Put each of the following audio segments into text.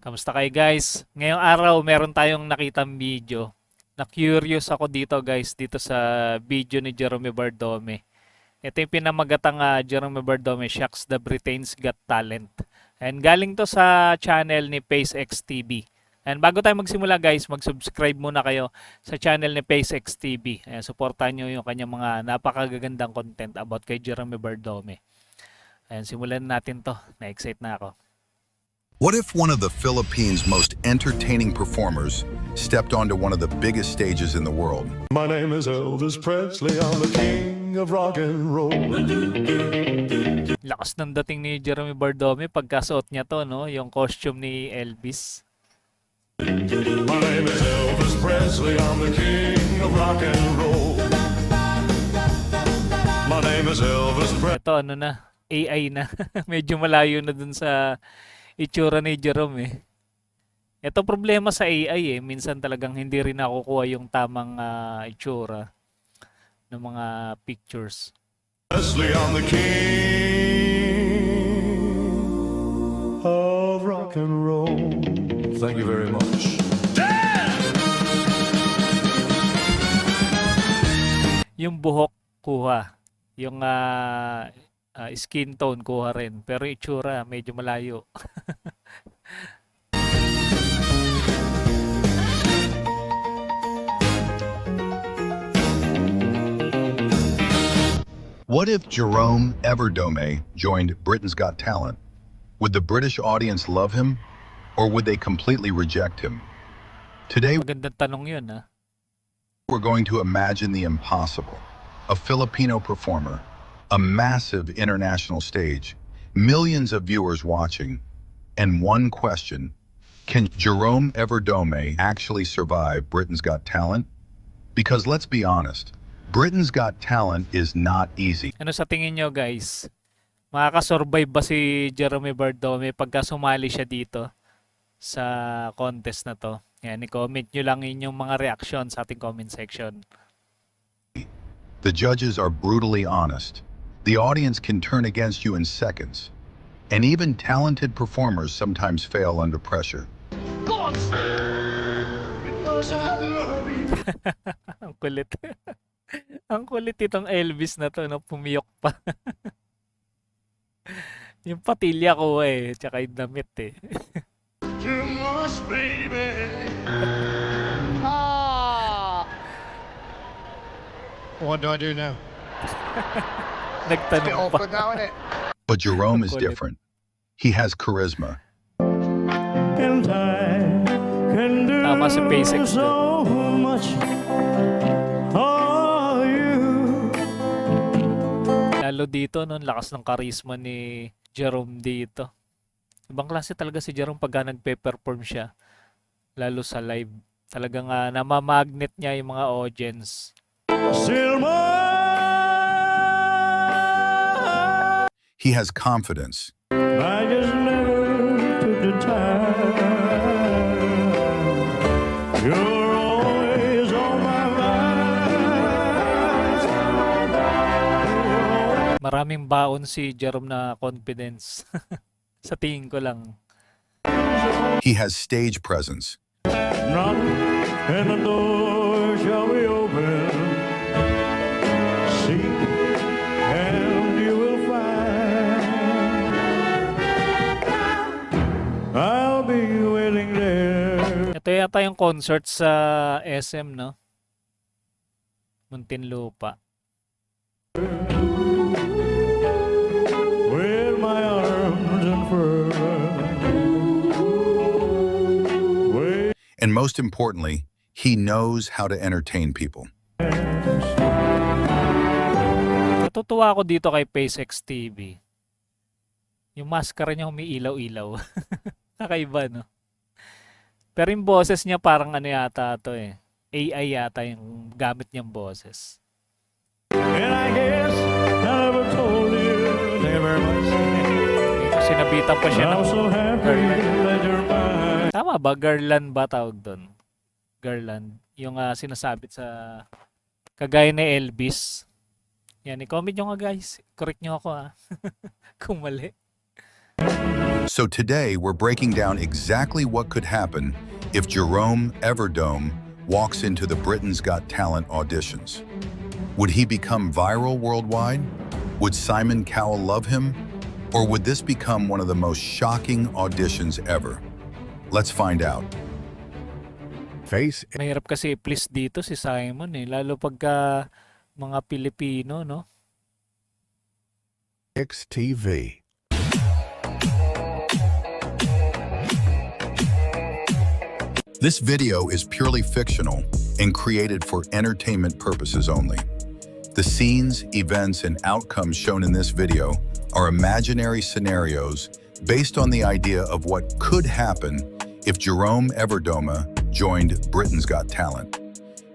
Kamusta kayo guys? Ngayong araw meron tayong nakitang video. Na-curious ako dito guys, dito sa video ni Jerome Bardome. Ito yung pinamagatang Jerome Bardome Shocks the Britain's Got Talent. And galing to sa channel ni PaceX TV. And bago tayo magsimula guys, mag-subscribe muna kayo sa channel ni PaceX TV. Ayan, supportan nyo yung kanyang mga napakagagandang content about kay Jerome Bardome. Ayan, simulan natin to. Na-excite na ako. What if one of the Philippines' most entertaining performers stepped onto one of the biggest stages in the world? My name is Elvis Presley, I'm the king of rock and roll. Lakas ng dating ni Jerome Bardome pagkasuot niya to, no? Yung costume ni Elvis. My name is Elvis Presley, I'm the king of rock and roll. My name is Elvis Presley. Ito ano na, AI na. Medyo malayo na dun sa itsura ni Jerome eh. Ito problema sa AI eh. Minsan talagang hindi rin nakukuha yung tamang itsura ng mga pictures. Presley, I'm the king of rock and roll. Thank you very much. Yung buhok kuha. Yung skin tone kuha rin. Pero itsura medyo malayo. What if Jerome Everdome joined Britain's Got Talent? Would the British audience love him, or would they completely reject him? Today, Magandang tanong yun ah. we're going to imagine the impossible. A Filipino performer, a massive international stage, millions of viewers watching, and one question: can Jerome Everdome actually survive Britain's Got Talent? Because let's be honest, Britain's Got Talent is not easy. Ano sa tingin nyo guys? Makakasurvive ba si Jerome Bardome pagka sumali siya dito sa contest na to? Yan, i-comment nyo lang inyong mga reaction sa ating comment section. The judges are brutally honest. The audience can turn against you in seconds. And even talented performers sometimes fail under pressure. Ang kulit. Ang kulit itong Elvis na to, no? Pumiyok pa. Yung patilya ko eh, tsaka yung damit eh. Too much, baby. What do I do now? Nagtanong pa. now, innit? But Jerome is Kulit. different. He has charisma. Tama si PaceX doon. Lalo dito, no, lakas ng karisma ni Jerome dito. Ibang klase talaga si Jerome pagka nagpe-perform siya. Lalo sa live. Talagang namamagnet niya yung mga audience. He has confidence. I just never took the time. You're always on my mind. Maraming baon si Jerome na confidence. Sa tingin ko lang. He has stage presence. Knock and the door shall be open. Seek and you will find. I'll be waiting there. Ito yata yung concert sa SM, no? Muntinlupa. With my arms unfurled. And most importantly, he knows how to entertain people. Natutuwa ako dito kay PaceX TV. Yung maskara niya umiilaw-ilaw. Nakaiba, no? Pero yung boses niya parang ano yata to eh. AI yata yung gamit niyang boses. And I guess I never told you. Thank you very much. Dito sinabitan pa siya ng I'm so happy that you're mine. Tama ba? Garland ba tawag doon? Garland. Yung sinasabit sa kagaya ni Elvis. Yan, i-comment nyo nga guys. Correct nyo ako kung mali. So today we're breaking down exactly what could happen if Jerome Everdome walks into the Britain's Got Talent auditions. Would he become viral worldwide? Would Simon Cowell love him? Or would this become one of the most shocking auditions ever? Let's find out. Face Mahirap kasi please dito si Simon eh. Lalo pagka mga Pilipino, no? XTV. This video is purely fictional and created for entertainment purposes only. The scenes, events, and outcomes shown in this video are imaginary scenarios based on the idea of what could happen if Jerome Everdome joined Britain's Got Talent.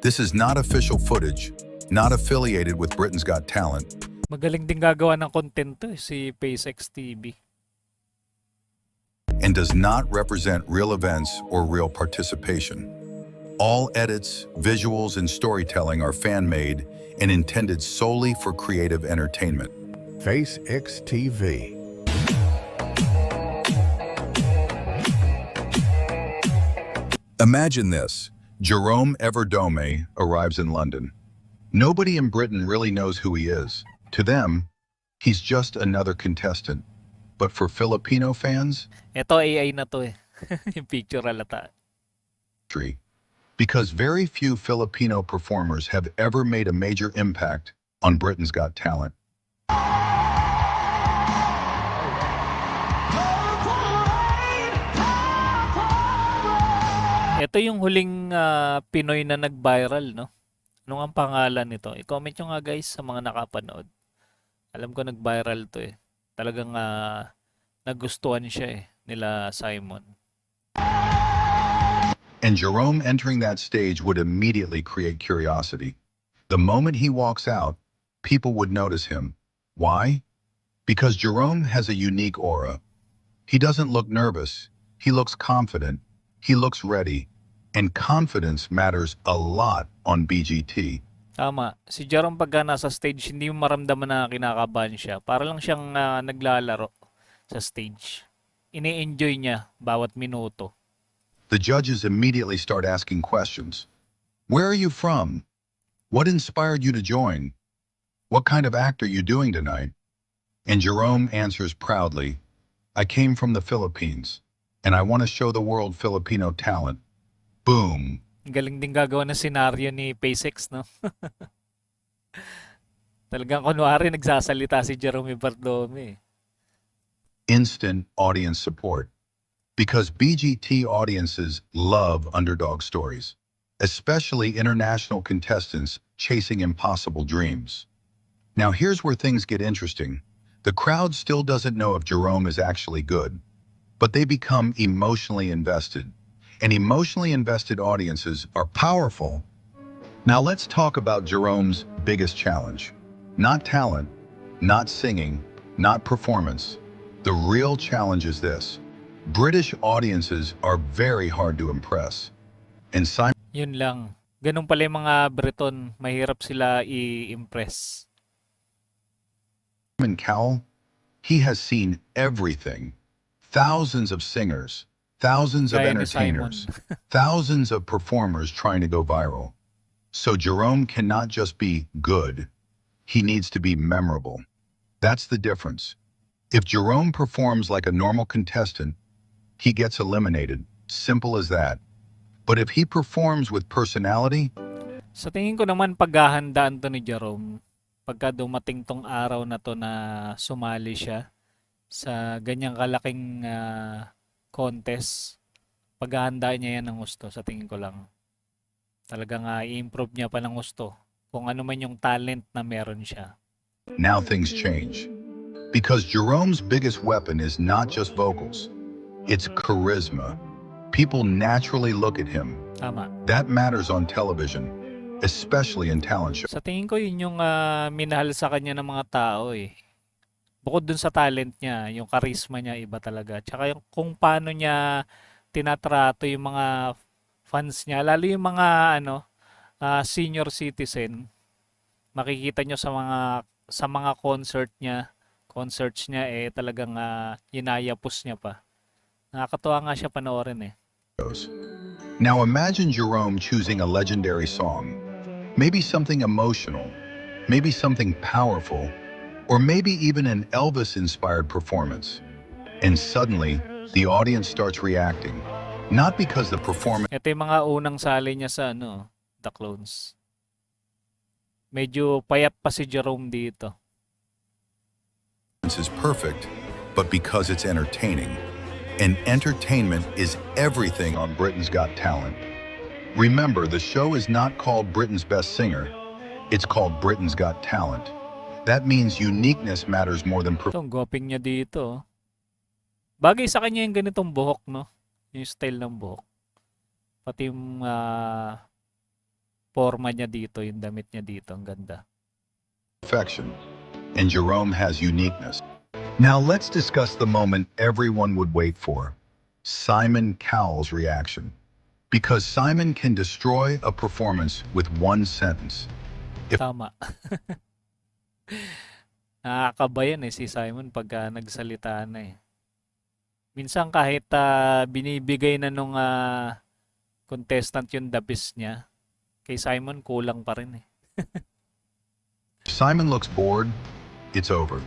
This is not official footage, not affiliated with Britain's Got Talent. Magaling din gagawa ng content to eh, si PaceX TV. And does not represent real events or real participation. All edits, visuals, and storytelling are fan-made and intended solely for creative entertainment. Face XTV. Imagine this. Jerome Everdome arrives in London. Nobody in Britain really knows who he is. To them, he's just another contestant. But for Filipino fans, Ito AI na to eh. Yung picture halata. because very few Filipino performers have ever made a major impact on Britain's Got Talent. Ito yung huling Pinoy na nag-viral, no? Anong ang pangalan nito? I-comment nyo nga guys sa mga nakapanood. Alam ko nag-viral to eh. Talagang nagustuhan siya eh, nila Simon. And Jerome entering that stage would immediately create curiosity. The moment he walks out, people would notice him. Why? Because Jerome has a unique aura. He doesn't look nervous. He looks confident. He looks ready. And confidence matters a lot on BGT. Tama. Si Jerome pagka nasa stage, hindi mo maramdaman na kinakabahan siya. Para lang siyang naglalaro sa stage. Ini-enjoy niya bawat minuto. The judges immediately start asking questions. Where are you from? What inspired you to join? What kind of act are you doing tonight? And Jerome answers proudly, I came from the Philippines, and I want to show the world Filipino talent. Boom. Galing din gagawa ng senaryo ni PaceX, no? Talagang kunwari nagsasalita si Jerome Everdome. Instant audience support. Because BGT audiences love underdog stories, especially international contestants chasing impossible dreams. Now here's where things get interesting. The crowd still doesn't know if Jerome is actually good, but they become emotionally invested. And emotionally invested audiences are powerful. Now let's talk about Jerome's biggest challenge. Not talent, not singing, not performance. The real challenge is this. British audiences are very hard to impress. And Simon Yun lang. Ganun pala yung mga Breton. Mahirap sila i-impress. Cowell, he has seen everything. Thousands of singers, thousands of Gaya ni entertainers, Simon. thousands of performers trying to go viral. So Jerome cannot just be good. He needs to be memorable. That's the difference. If Jerome performs like a normal contestant, he gets eliminated. Simple as that. But if he performs with personality, Sa tingin ko naman paghahandaan to ni Jerome, pagka dumating tong araw na to na sumali siya sa ganyang kalaking contest, paghahandaan niya yan ng gusto, sa tingin ko lang. Talagang i-improve niya pa ng gusto kung ano man yung talent na meron siya. now things change. Because Jerome's biggest weapon is not just vocals, it's charisma. People naturally look at him. Tama. That matters on television, especially in talent shows. Sa tingin ko yun yung minahal sa kanya ng mga tao eh. Bukod dun sa talent niya, yung charisma niya iba talaga. Tsaka yung kung paano niya tinatrato yung mga fans niya, lalo yung mga senior citizen. Makikita nyo sa mga concerts niya eh talagang yinayapos niya pa. Nakakatuwa nga siya panoorin eh. Now imagine Jerome choosing a legendary song, maybe something emotional, maybe something powerful, or maybe even an Elvis-inspired performance. And suddenly, the audience starts reacting, not because the performance Ito yung mga unang sali niya sa ano, The Clones. Medyo payat pa si Jerome dito. is perfect, but because it's entertaining. And entertainment is everything on Britain's Got Talent. Remember, the show is not called Britain's Best Singer, it's called Britain's Got Talent. That means uniqueness matters more than Ito, ang goping niya dito. Bagay sa kanya yung ganitong buhok, no? Yung style ng buhok. Pati yung forma niya dito, yung damit niya dito, ang ganda. perfection. And Jerome has uniqueness. Now let's discuss the moment everyone would wait for. Simon Cowell's reaction. Because Simon can destroy a performance with one sentence. Tama. Nakakabayan eh si Simon pagka nagsalita na eh. Minsan kahit binibigay na nung contestant yung the best niya, kay Simon kulang pa rin eh. If Simon looks bored, it's over.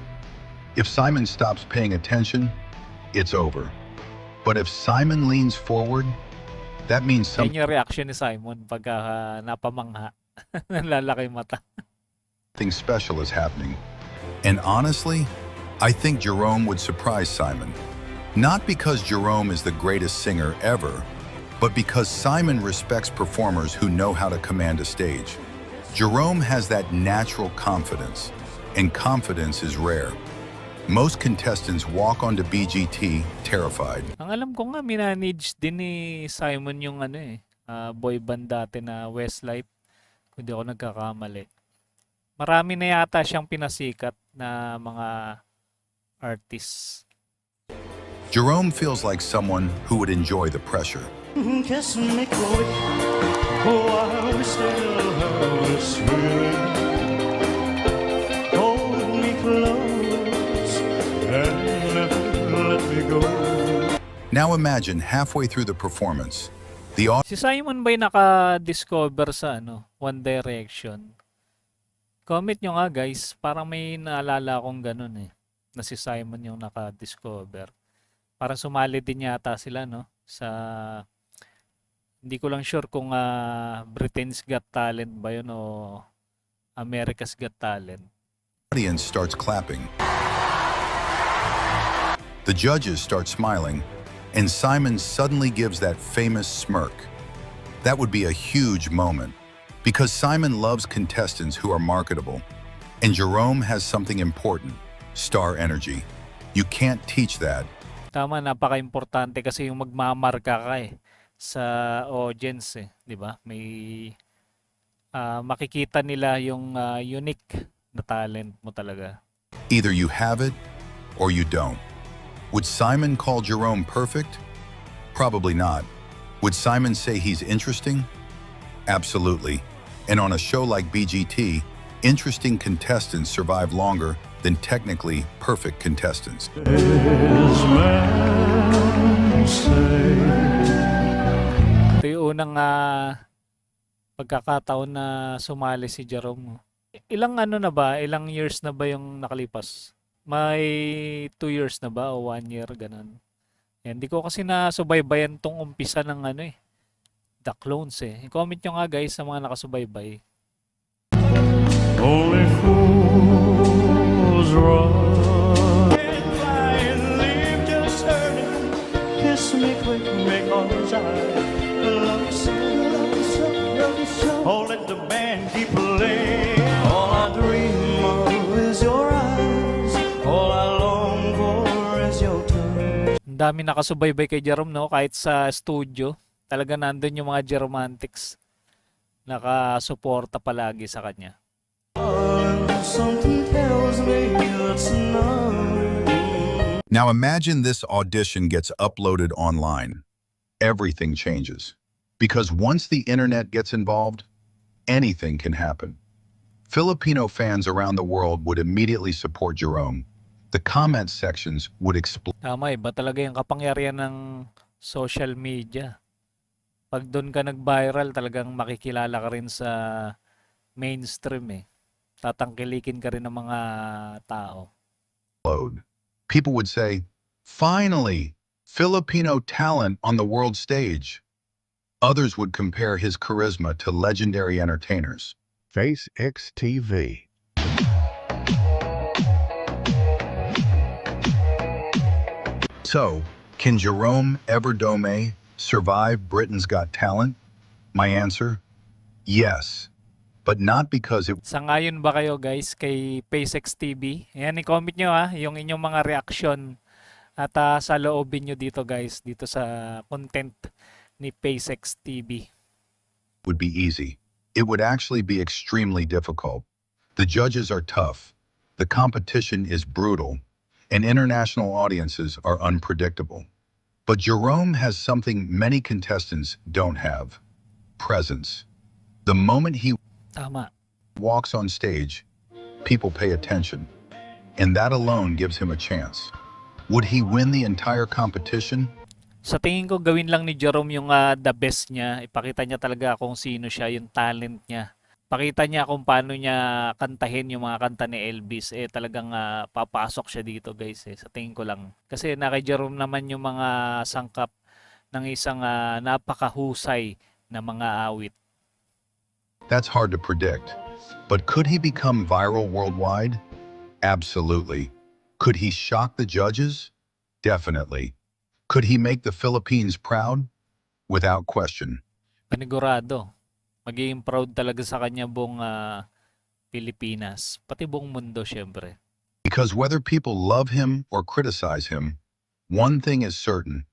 If Simon stops paying attention, it's over. But if Simon leans forward, that means Yan yung reaction ni Simon pagka napamangha. Nalalaki mata. something special is happening. And honestly, I think Jerome would surprise Simon. Not because Jerome is the greatest singer ever, but because Simon respects performers who know how to command a stage. Jerome has that natural confidence, and confidence is rare. Most contestants walk onto BGT terrified. Ang alam ko nga, minanage din ni Simon yung boy band dati na Westlife. Kung di ako nagkakamali. Marami na yata siyang pinasikat na mga artists. Jerome feels like someone who would enjoy the pressure. Kiss me quick while we still have this feeling. Hold me close and never let me go. Now imagine halfway through the performance, the Si Simon ba'y naka-discover sa One Direction? Comment nyo nga guys, parang may naalala akong ganun eh. Na si Simon yung naka-discover. Parang sumali din yata sila sa hindi ko lang sure kung Britain's Got Talent ba yun o America's Got Talent. audience starts clapping. The judges start smiling, and Simon suddenly gives that famous smirk. That would be a huge moment, because Simon loves contestants who are marketable, and Jerome has something important, star energy. You can't teach that. Tama, napaka-importante kasi yung magmamarka ka sa audience di ba? May makikita nila yung unique na talent mo talaga. Either you have it, or you don't. Would Simon call Jerome perfect? Probably not. Would Simon say he's interesting? Absolutely. And on a show like BGT, interesting contestants survive longer than technically perfect contestants. His man say. Ito yung unang pagkakataon na sumali si Jerome. Ilang ilang years na ba yung nakalipas? May 2 years na ba o 1 year, ganun. Yan, di ko kasi nasubaybayan tong umpisa ng The Clones I-comment nyo nga guys sa mga nakasubaybay. Only fools run. Can't fly and leave just hurting. Kiss me quick, make all those eyes. Love you so, love you so, love you so. Oh, let the band keep playing. All I dream of is your eyes. All I long for is your touch. Ang dami nakasubaybay kay Jerome kahit sa studio. Talaga nandun yung mga Jeromantics. Nakasuporta palagi sa kanya. Something tells me that's enough. Now imagine this audition gets uploaded online. Everything changes. Because once the internet gets involved, anything can happen. Filipino fans around the world would immediately support Jerome. The comment sections would explode. Tama, iba talaga yung kapangyarihan ng social media. Pag doon ka nag-viral, talagang makikilala ka rin sa mainstream eh. Tatangkilikin ka rin ng mga tao. People would say, "Finally, Filipino talent on the world stage." Others would compare his charisma to legendary entertainers. Face X TV. So, can Jerome Everdome survive Britain's Got Talent? My answer, yes. But not because it Sangayon ba kayo guys kay PaceX TV? Ayan, i-comment nyo yung inyong mga reaction at sa loobin nyo dito guys, dito sa content ni PaceX TV. would be easy. It would actually be extremely difficult. The judges are tough, the competition is brutal, and international audiences are unpredictable. But Jerome has something many contestants don't have: presence. The moment he Tama. walks on stage, people pay attention, and that alone gives him a chance. Would he win the entire competition? Sa tingin ko gawin lang ni Jerome yung the best niya. Ipakita niya talaga kung sino siya, yung talent niya. Pakita niya kung paano niya kantahin yung mga kanta ni Elvis. Talagang papasok siya dito guys. Sa tingin ko lang. Kasi na kay Jerome naman yung mga sangkap ng isang napakahusay na mga awit. That's hard to predict. But could he become viral worldwide? Absolutely. Could he shock the judges? Definitely. Could he make the Philippines proud? Without question. Panigurado. Magiging proud talaga sa kanya buong Pilipinas. Pati buong mundo syempre. Because whether people love him or criticize him, one thing is certain: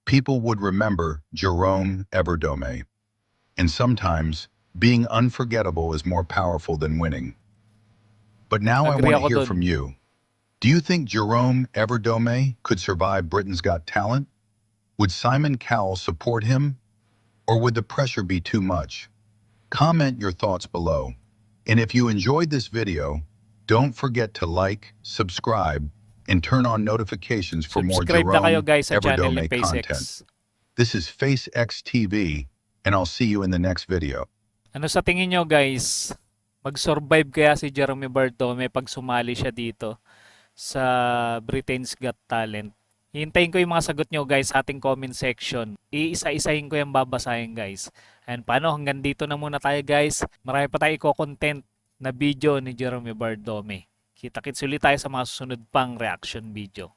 people would remember Jerome Everdome. And sometimes, being unforgettable is more powerful than winning. But now I Agree want to ako hear dun. from you. Do you think Jerome Everdome could survive Britain's Got Talent? Would Simon Cowell support him? Or would the pressure be too much? Comment your thoughts below. And if you enjoyed this video, don't forget to like, subscribe, and turn on notifications for more Subscribe na kayo Jerome guys sa channel Everdome ni content. PaceX. This is FaceX TV, and I'll see you in the next video. Ano sa tingin nyo guys? Mag-survive kaya si Jerome Bardome pag sumali siya dito sa Britain's Got Talent? Hintayin ko yung mga sagot nyo guys sa ating comment section. Iisa-isahin ko yung babasahin guys. And paano, hanggang dito na muna tayo guys. Marami pa tayo i-content na video ni Jerome Bardome. Kita-kits ulit tayo sa mga susunod pang reaction video.